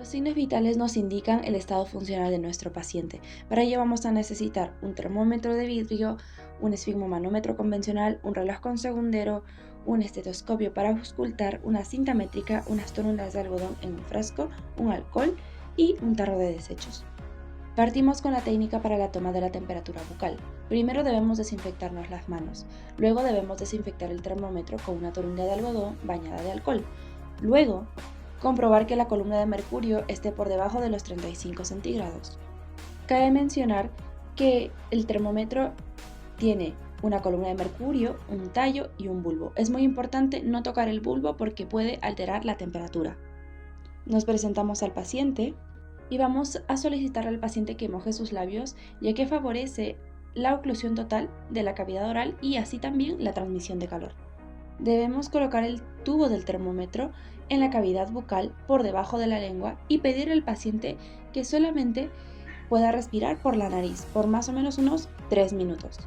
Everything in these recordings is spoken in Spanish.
Los signos vitales nos indican el estado funcional de nuestro paciente. Para ello vamos a necesitar un termómetro de vidrio, un esfigmomanómetro convencional, un reloj con segundero, un estetoscopio para auscultar, una cinta métrica, unas tónulas de algodón en un frasco, un alcohol y un tarro de desechos. Partimos con la técnica para la toma de la temperatura bucal. Primero debemos desinfectarnos las manos, luego debemos desinfectar el termómetro con una tónula de algodón bañada de alcohol. Luego, comprobar que la columna de mercurio esté por debajo de los 35 centígrados. Cabe mencionar que el termómetro tiene una columna de mercurio, un tallo y un bulbo. Es muy importante no tocar el bulbo porque puede alterar la temperatura. Nos presentamos al paciente y vamos a solicitar al paciente que moje sus labios, ya que favorece la oclusión total de la cavidad oral y así también la transmisión de calor. Debemos colocar el tubo del termómetro en la cavidad bucal por debajo de la lengua y pedir al paciente que solamente pueda respirar por la nariz por más o menos unos 3 minutos.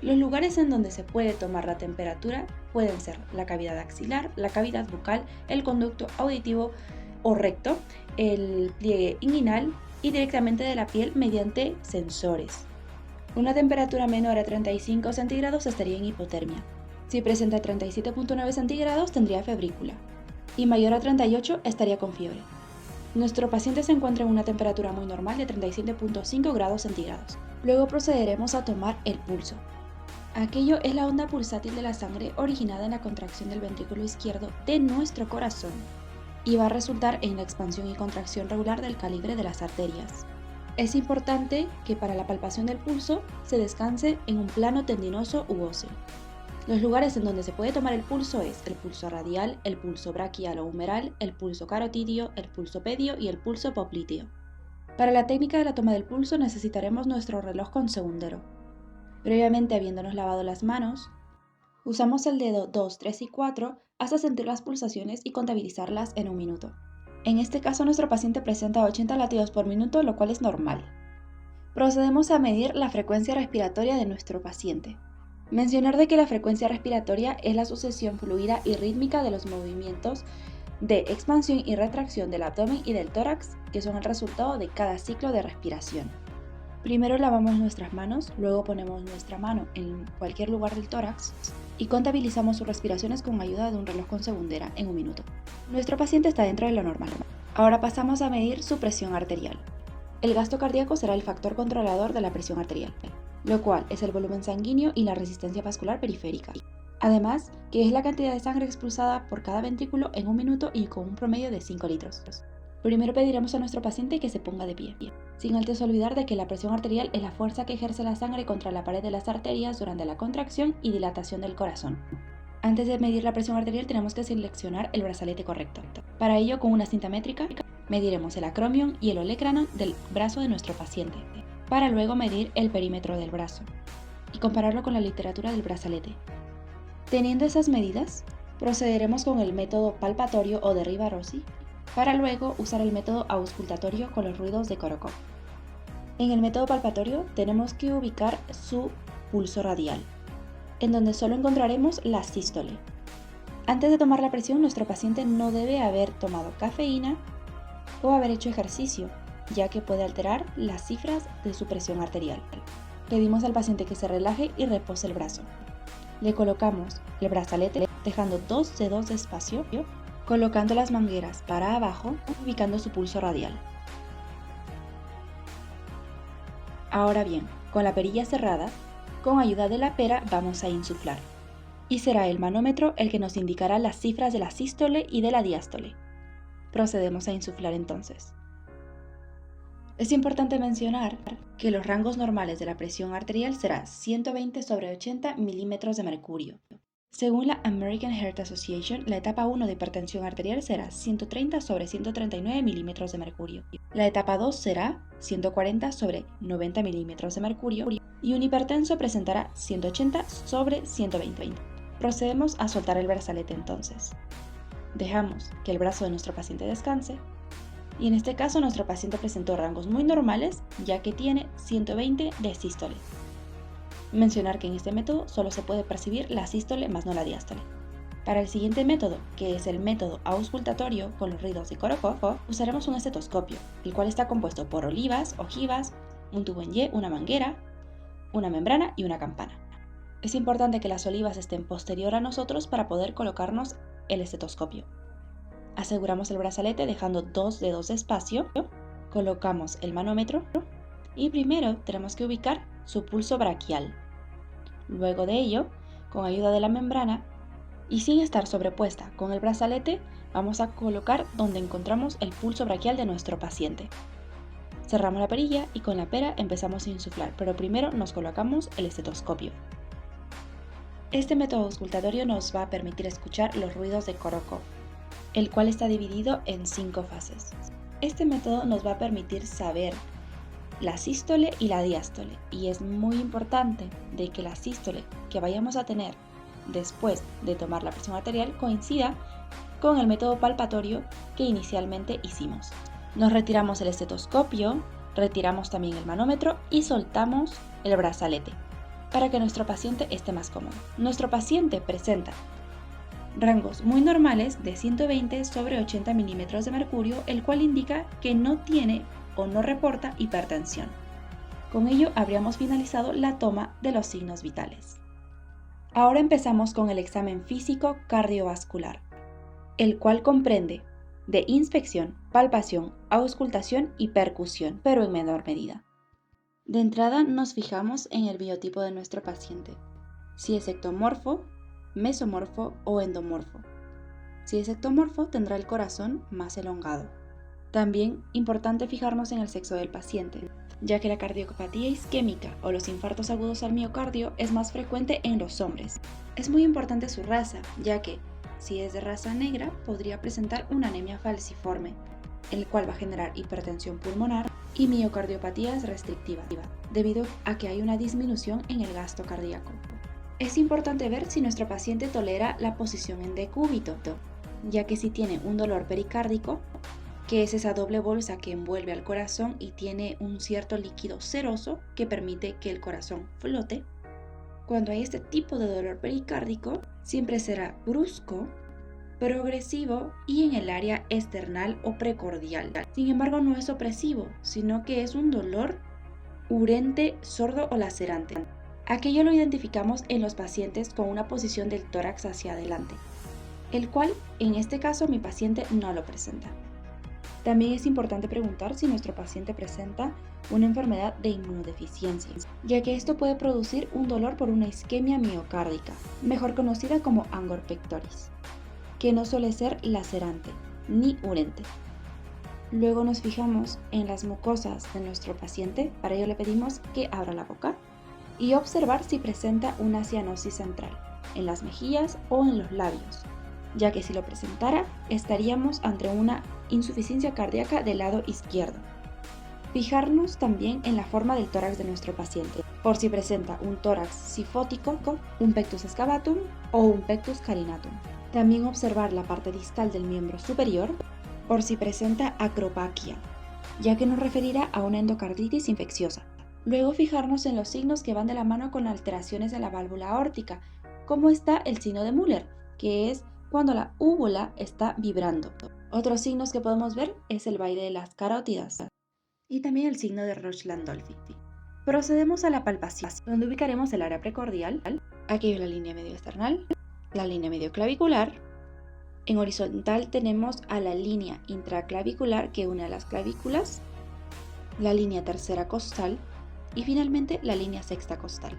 Los lugares en donde se puede tomar la temperatura pueden ser la cavidad axilar, la cavidad bucal, el conducto auditivo o recto, el pliegue inguinal y directamente de la piel mediante sensores. Una temperatura menor a 35 centígrados estaría en hipotermia. Si presenta 37.9 centígrados tendría febrícula y mayor a 38 estaría con fiebre. Nuestro paciente se encuentra en una temperatura muy normal de 37.5 grados centígrados. Luego procederemos a tomar el pulso. Aquello es la onda pulsátil de la sangre originada en la contracción del ventrículo izquierdo de nuestro corazón y va a resultar en la expansión y contracción regular del calibre de las arterias. Es importante que para la palpación del pulso se descanse en un plano tendinoso u óseo. Los lugares en donde se puede tomar el pulso es el pulso radial, el pulso braquial o humeral, el pulso carotidio, el pulso pedio y el pulso popliteo. Para la técnica de la toma del pulso necesitaremos nuestro reloj con segundero. Previamente habiéndonos lavado las manos, usamos el dedo 2, 3 y 4 hasta sentir las pulsaciones y contabilizarlas en un minuto. En este caso nuestro paciente presenta 80 latidos por minuto, lo cual es normal. Procedemos a medir la frecuencia respiratoria de nuestro paciente. Mencionar de que la frecuencia respiratoria es la sucesión fluida y rítmica de los movimientos de expansión y retracción del abdomen y del tórax, que son el resultado de cada ciclo de respiración. Primero lavamos nuestras manos, luego ponemos nuestra mano en cualquier lugar del tórax y contabilizamos sus respiraciones con ayuda de un reloj con segundera en un minuto. Nuestro paciente está dentro de lo normal. Ahora pasamos a medir su presión arterial. El gasto cardíaco será el factor controlador de la presión arterial, lo cual es el volumen sanguíneo y la resistencia vascular periférica. Además, que es la cantidad de sangre expulsada por cada ventrículo en un minuto y con un promedio de 5 litros. Primero pediremos a nuestro paciente que se ponga de pie, sin antes olvidar de que la presión arterial es la fuerza que ejerce la sangre contra la pared de las arterias durante la contracción y dilatación del corazón. Antes de medir la presión arterial tenemos que seleccionar el brazalete correcto. Para ello, con una cinta métrica, mediremos el acromion y el olecranon del brazo de nuestro paciente, para luego medir el perímetro del brazo y compararlo con la literatura del brazalete. Teniendo esas medidas, procederemos con el método palpatorio o de Riva-Rossi, para luego usar el método auscultatorio con los ruidos de Korokov. En el método palpatorio tenemos que ubicar su pulso radial, en donde solo encontraremos la sístole. Antes de tomar la presión, nuestro paciente no debe haber tomado cafeína o haber hecho ejercicio, ya que puede alterar las cifras de su presión arterial. Pedimos al paciente que se relaje y repose el brazo. Le colocamos el brazalete dejando 2 dedos de espacio, colocando las mangueras para abajo, ubicando su pulso radial. Ahora bien, con la perilla cerrada, con ayuda de la pera vamos a insuflar. Y será el manómetro el que nos indicará las cifras de la sístole y de la diástole. Procedemos a insuflar entonces. Es importante mencionar que los rangos normales de la presión arterial será 120/80 milímetros de mercurio. Según la American Heart Association, la etapa 1 de hipertensión arterial será 130/139 milímetros de mercurio. La etapa 2 será 140/90 milímetros de mercurio y un hipertenso presentará 180/120. Procedemos a soltar el brazalete entonces. Dejamos que el brazo de nuestro paciente descanse y en este caso nuestro paciente presentó rangos muy normales ya que tiene 120 de sístole. Mencionar que en este método solo se puede percibir la sístole más no la diástole. Para el siguiente método, que es el método auscultatorio con los ruidos de Korokov, usaremos un estetoscopio, el cual está compuesto por olivas, ojivas, un tubo en Y, una manguera, una membrana y una campana. Es importante que las olivas estén posterior a nosotros para poder colocarnos el estetoscopio. Aseguramos el brazalete dejando 2 dedos de espacio, colocamos el manómetro y primero tenemos que ubicar su pulso braquial. Luego de ello, con ayuda de la membrana y sin estar sobrepuesta con el brazalete, vamos a colocar donde encontramos el pulso braquial de nuestro paciente. Cerramos la perilla y con la pera empezamos a insuflar, pero primero nos colocamos el estetoscopio. Este método auscultatorio nos va a permitir escuchar los ruidos de Korokov, el cual está dividido en 5 fases. Este método nos va a permitir saber la sístole y la diástole, y es muy importante de que la sístole que vayamos a tener después de tomar la presión arterial coincida con el método palpatorio que inicialmente hicimos. Nos retiramos el estetoscopio, retiramos también el manómetro y soltamos el brazalete para que nuestro paciente esté más cómodo. Nuestro paciente presenta rangos muy normales de 120 sobre 80 milímetros de mercurio, el cual indica que no tiene o no reporta hipertensión. Con ello habríamos finalizado la toma de los signos vitales. Ahora empezamos con el examen físico cardiovascular, el cual comprende de inspección, palpación, auscultación y percusión, pero en menor medida. De entrada nos fijamos en el biotipo de nuestro paciente, si es ectomorfo, mesomorfo o endomorfo. Si es ectomorfo tendrá el corazón más elongado. También importante fijarnos en el sexo del paciente, ya que la cardiopatía isquémica o los infartos agudos al miocardio es más frecuente en los hombres. Es muy importante su raza, ya que si es de raza negra podría presentar una anemia falciforme, el cual va a generar hipertensión pulmonar y miocardiopatías restrictivas, debido a que hay una disminución en el gasto cardíaco. Es importante ver si nuestro paciente tolera la posición en decúbito, ya que si tiene un dolor pericárdico, que es esa doble bolsa que envuelve al corazón y tiene un cierto líquido seroso que permite que el corazón flote. Cuando hay este tipo de dolor pericárdico, siempre será brusco, progresivo y en el área esternal o precordial. Sin embargo, no es opresivo, sino que es un dolor urente, sordo o lacerante. Aquello lo identificamos en los pacientes con una posición del tórax hacia adelante, el cual en este caso mi paciente no lo presenta. También es importante preguntar si nuestro paciente presenta una enfermedad de inmunodeficiencia, ya que esto puede producir un dolor por una isquemia miocárdica, mejor conocida como angor pectoris, que no suele ser lacerante ni urente. Luego nos fijamos en las mucosas de nuestro paciente, para ello le pedimos que abra la boca y observar si presenta una cianosis central, en las mejillas o en los labios, ya que si lo presentara estaríamos ante una insuficiencia cardíaca del lado izquierdo. Fijarnos también en la forma del tórax de nuestro paciente, por si presenta un tórax sifótico, un pectus excavatum o un pectus carinatum. También observar la parte distal del miembro superior, por si presenta acropaquia, ya que nos referirá a una endocarditis infecciosa. Luego fijarnos en los signos que van de la mano con alteraciones de la válvula aórtica, como está el signo de Müller, que es cuando la úvula está vibrando. Otros signos que podemos ver es el baile de las carótidas y también el signo de Roche-Landolfi. Procedemos a la palpación, donde ubicaremos el área precordial, aquí es la línea medio esternal, la línea medio clavicular. En horizontal tenemos a la línea intraclavicular que une a las clavículas, la línea tercera costal y finalmente la línea sexta costal.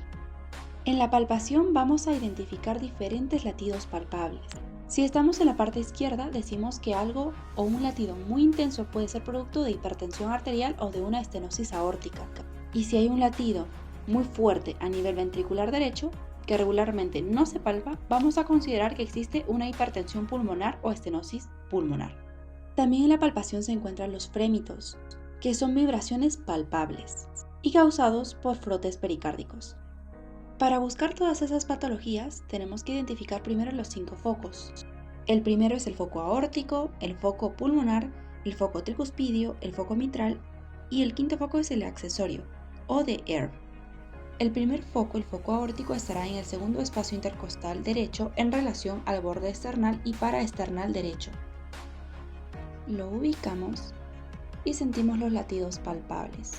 En la palpación vamos a identificar diferentes latidos palpables. Si estamos en la parte izquierda, decimos que algo o un latido muy intenso puede ser producto de hipertensión arterial o de una estenosis aórtica. Y si hay un latido muy fuerte a nivel ventricular derecho, que regularmente no se palpa, vamos a considerar que existe una hipertensión pulmonar o estenosis pulmonar. También en la palpación se encuentran los frémitos, que son vibraciones palpables y causados por frotes pericárdicos. Para buscar todas esas patologías, tenemos que identificar primero los 5 focos. El primero es el foco aórtico, el foco pulmonar, el foco tricuspidio, el foco mitral y el quinto foco es el accesorio, o de Erb. El primer foco, el foco aórtico, estará en el segundo espacio intercostal derecho en relación al borde esternal y paraesternal derecho. Lo ubicamos y sentimos los latidos palpables.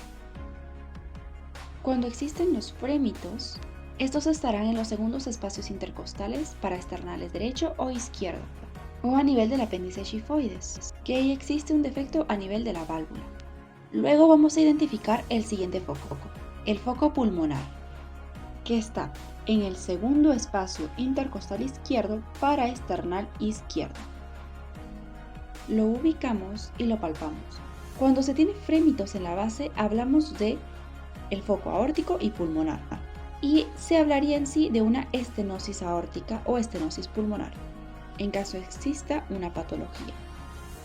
Cuando existen los frémitos, estos estarán en los segundos espacios intercostales paraesternales derecho o izquierdo, o a nivel del apéndice xifoides, que ahí existe un defecto a nivel de la válvula. Luego vamos a identificar el siguiente foco, el foco pulmonar, que está en el segundo espacio intercostal izquierdo paraesternal izquierdo. Lo ubicamos y lo palpamos. Cuando se tiene frémitos en la base, hablamos de el foco aórtico y pulmonar, y se hablaría en sí de una estenosis aórtica o estenosis pulmonar, en caso exista una patología.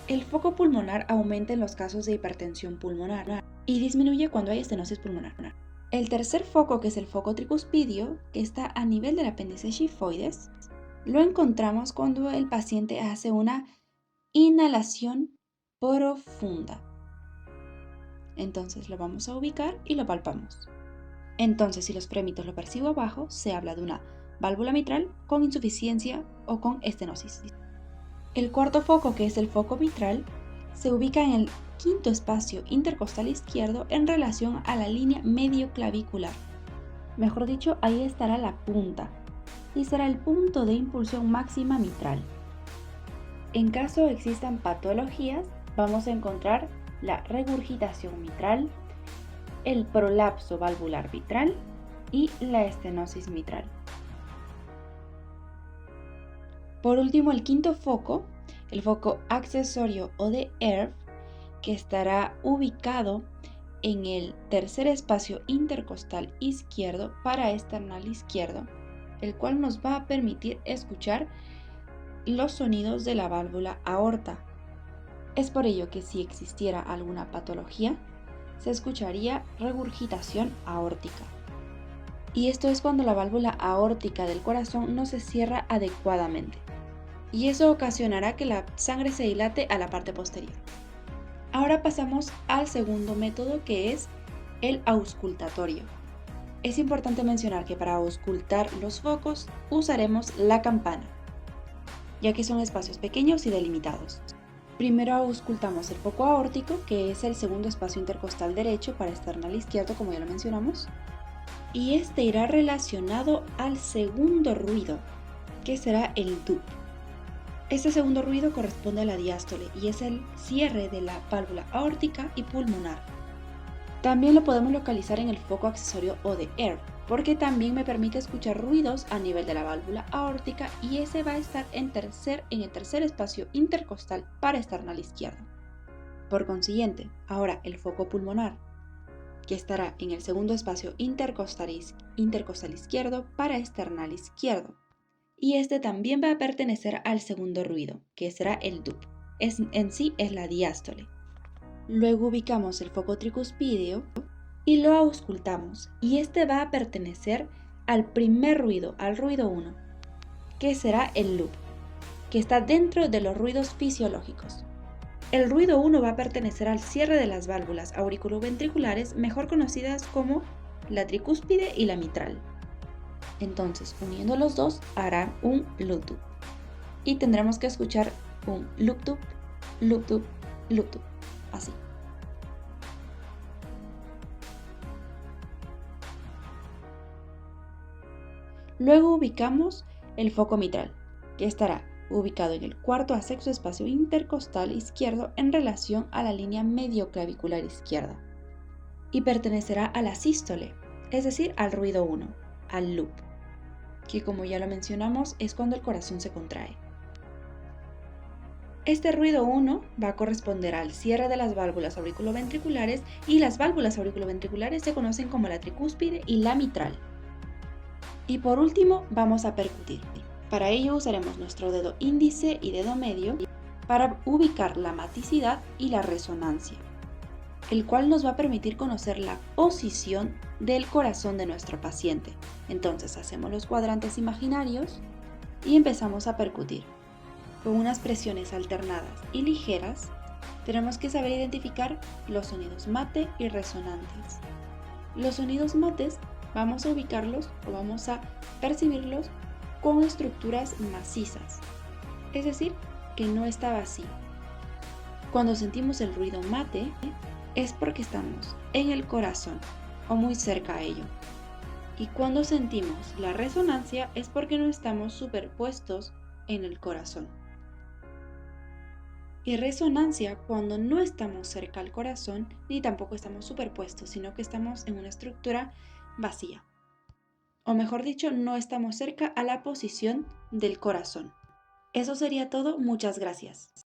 El foco pulmonar aumenta en los casos de hipertensión pulmonar y disminuye cuando hay estenosis pulmonar. El tercer foco, que es el foco tricuspidio, que está a nivel del apéndice xifoides, lo encontramos cuando el paciente hace una inhalación profunda. Entonces lo vamos a ubicar y lo palpamos. Entonces, si los frémitos lo percibo abajo, se habla de una válvula mitral con insuficiencia o con estenosis. El cuarto foco, que es el foco mitral, se ubica en el quinto espacio intercostal izquierdo en relación a la línea medioclavicular. Mejor dicho, ahí estará la punta y será el punto de impulsión máxima mitral. En caso existan patologías, vamos a encontrar la regurgitación mitral, el prolapso valvular mitral y la estenosis mitral. Por último, el quinto foco, el foco accesorio o de Erb, que estará ubicado en el tercer espacio intercostal izquierdo paraesternal izquierdo, el cual nos va a permitir escuchar los sonidos de la válvula aorta. Es por ello que si existiera alguna patología, se escucharía regurgitación aórtica. Y esto es cuando la válvula aórtica del corazón no se cierra adecuadamente. Y eso ocasionará que la sangre se dilate a la parte posterior. Ahora pasamos al segundo método, que es el auscultatorio. Es importante mencionar que para auscultar los focos usaremos la campana, ya que son espacios pequeños y delimitados. Primero auscultamos el foco aórtico, que es el segundo espacio intercostal derecho paraesternal izquierdo, como ya lo mencionamos, y este irá relacionado al segundo ruido, que será el DUP. Este segundo ruido corresponde a la diástole y es el cierre de la válvula aórtica y pulmonar. También lo podemos localizar en el foco accesorio o de Erb, porque también me permite escuchar ruidos a nivel de la válvula aórtica y ese va a estar en el tercer espacio intercostal paraesternal izquierdo. Por consiguiente, ahora el foco pulmonar, que estará en el segundo espacio intercostal izquierdo paraesternal izquierdo. Y este también va a pertenecer al segundo ruido, que será el DUP. En sí es la diástole. Luego ubicamos el foco tricuspideo y lo auscultamos, y este va a pertenecer al primer ruido, al ruido 1, que será el loop, que está dentro de los ruidos fisiológicos. El ruido 1 va a pertenecer al cierre de las válvulas auriculoventriculares, mejor conocidas como la tricúspide y la mitral. Entonces, uniendo los dos, harán un loop-tube. Y tendremos que escuchar un loop-tube, loop-tube, loop-tube, así. Luego ubicamos el foco mitral, que estará ubicado en el cuarto a sexto espacio intercostal izquierdo en relación a la línea medioclavicular izquierda. Y pertenecerá a la sístole, es decir, al ruido 1, al loop, que como ya lo mencionamos es cuando el corazón se contrae. Este ruido 1 va a corresponder al cierre de las válvulas auriculoventriculares y las válvulas auriculoventriculares se conocen como la tricúspide y la mitral. Y por último vamos a percutir. Para ello usaremos nuestro dedo índice y dedo medio para ubicar la maticidad y la resonancia, el cual nos va a permitir conocer la posición del corazón de nuestro paciente. Entonces hacemos los cuadrantes imaginarios y empezamos a percutir. Con unas presiones alternadas y ligeras, tenemos que saber identificar los sonidos mate y resonantes. Los sonidos mates vamos a ubicarlos o vamos a percibirlos con estructuras macizas, es decir, que no está vacío. Cuando sentimos el ruido mate, es porque estamos en el corazón o muy cerca a ello. Y cuando sentimos la resonancia es porque no estamos superpuestos en el corazón. Y resonancia cuando no estamos cerca al corazón ni tampoco estamos superpuestos, sino que estamos en una estructura vacía. O mejor dicho, no estamos cerca a la posición del corazón. Eso sería todo, muchas gracias.